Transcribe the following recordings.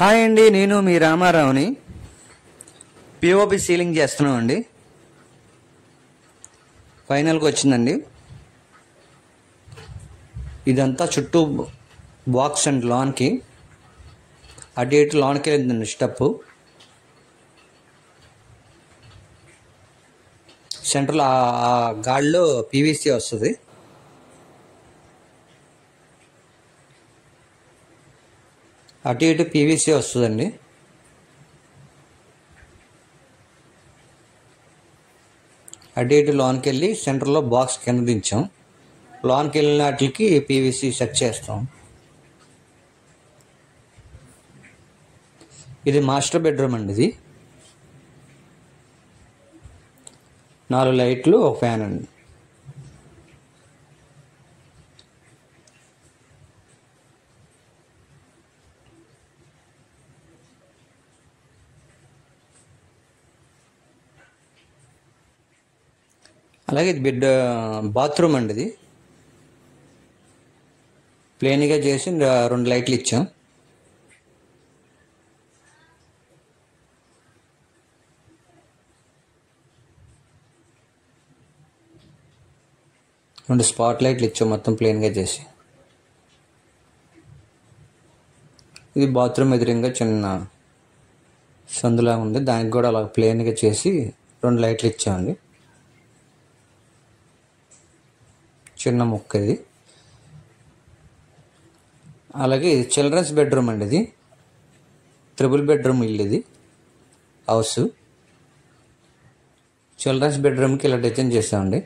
Hi అండి, నేను మీ రామారావుని. పిఓపి సీలింగ్ చేస్తున్నాం అండి. ఫైనల్గా వచ్చిందండి. ఇదంతా చుట్టూ బాక్స్ అండ్ లాన్కి అటు ఇటు లాన్కి వెళ్ళిందండి స్టెప్. సెంటర్లో ఆ గాడిలో పీవీసీ వస్తుంది. అటు ఇటు పీవీసీ వస్తుందండి. అటు ఇటు లోన్కి వెళ్ళి సెంటర్లో బాక్స్ కింద దించాం. లోన్కి వెళ్ళిన వాటికి పీవీసీ సెట్ చేస్తాం. ఇది మాస్టర్ బెడ్రూమ్ అండి. ఇది 4 లైట్లు, ఒక ఫ్యాన్ అండి. అలాగే ఇది బాత్రూమ్ అండి. ఇది ప్లెయిన్గా చేసి 2 లైట్లు ఇచ్చాం. రెండు స్పాట్ లైట్లు ఇచ్చాం మొత్తం ప్లెయిన్గా చేసి. ఇది బాత్రూమ్ ఎదురుగా చిన్న సందులా ఉంది, దానికి కూడా అలా ప్లెయిన్గా చేసి 2 లైట్లు ఇచ్చామండి. చిన్న ముక్క ఇది. అలాగే ఇది చిల్డ్రన్స్ బెడ్రూమ్ అండి. ఇది 3 బెడ్రూమ్ ఇల్లు. ఇది హౌస్. చిల్డ్రన్స్ బెడ్రూమ్కి ఇలా డిజైన్ చేసామండి.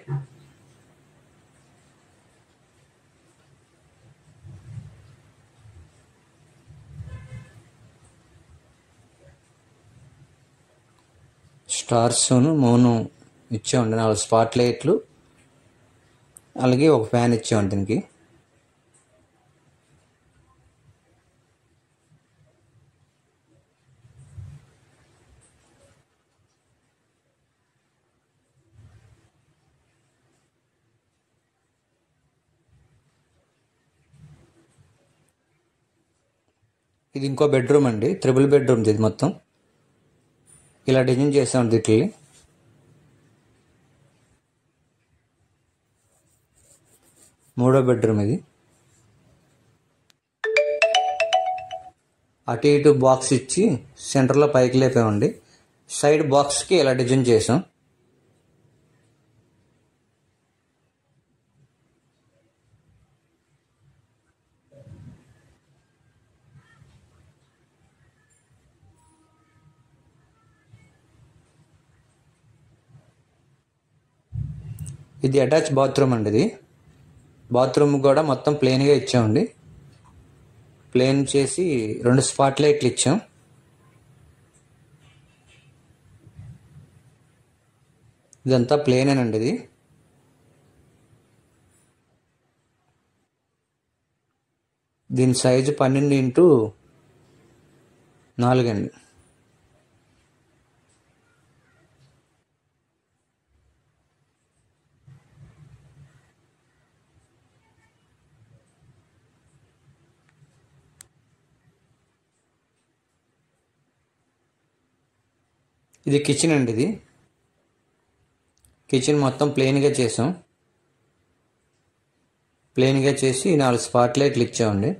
స్టార్స్ మూను ఇచ్చామండి. 4 స్పాట్ లైట్లు, అలాగే ఒక ఫ్యాన్ ఇచ్చామండి దీనికి. ఇది ఇంకో బెడ్రూమ్ అండి. 3 బెడ్రూమ్ ఇది మొత్తం. ఇలా డిజైన్ చేసాం దీనికి. మూడో బెడ్రూమ్ ఇది. అటు ఇటు బాక్స్ ఇచ్చి సెంటర్లో పైకి లేపామండి. సైడ్ బాక్స్కి ఇలా డిజైన్ చేసాం. ఇది అటాచ్ బాత్రూమ్ అండి. ఇది బాత్రూమ్ కూడా మొత్తం ప్లెయిన్గా ఇచ్చామండి. ప్లెయిన్ చేసి 2 స్పాట్ లైట్లు ఇచ్చాం. ఇదంతా ప్లెయినేనండి. ఇది దీని సైజు 12x4 అండి. ఇది కిచెన్ అండి. ఇది కిచెన్ మొత్తం ప్లెయిన్గా చేసాం. ప్లెయిన్గా చేసి 4 స్పాట్ లైట్లు ఇచ్చామండి.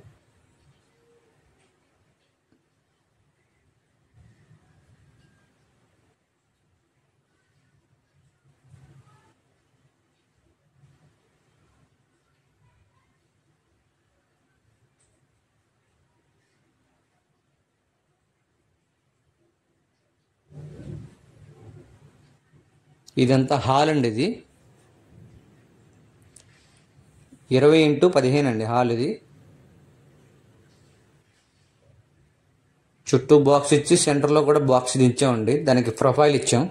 ఇదంతా హాల్ అండి. ఇది 20x15 అండి హాల్. ఇది చుట్టూ బాక్స్ ఇచ్చి సెంటర్లో కూడా బాక్స్ దించామండి. దానికి ప్రొఫైల్ ఇచ్చాం.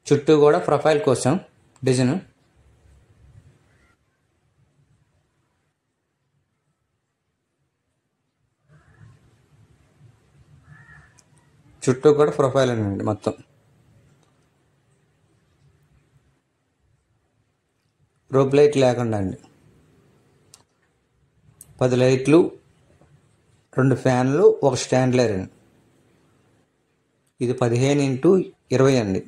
చుట్టూ కూడా ప్రొఫైల్ కోసం డిజైన్. చుట్టూ కూడా ప్రొఫైల్ అండి మొత్తం. రోప్ లైట్ లేకుండా అండి. 10 లైట్లు 2 ఫ్యాన్లు, ఒక స్టాండ్ లైరన్. ఇది 15x20 అండి.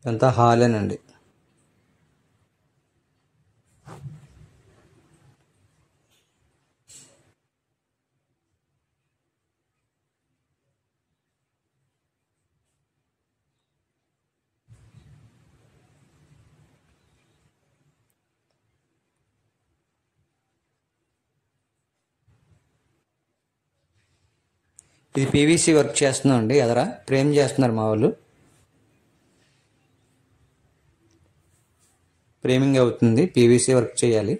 ఇదంతా హాలేనండి. ఇది పీవీసీ వర్క్ చేస్తున్నాం అండి. ఎదరా ఫ్రేమ్ చేస్తున్నారు మా వాళ్ళు. ఫ్రేమింగ్ అవుతుంది, పీవీసీ వర్క్ చేయాలి.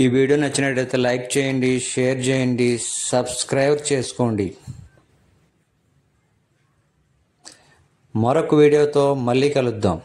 ఈ వీడియో నచ్చినట్లయితే లైక్ చేయండి, షేర్ చేయండి, సబ్స్క్రైబ్ చేసుకోండి. మరొక వీడియోతో మళ్ళీ కలుద్దాం.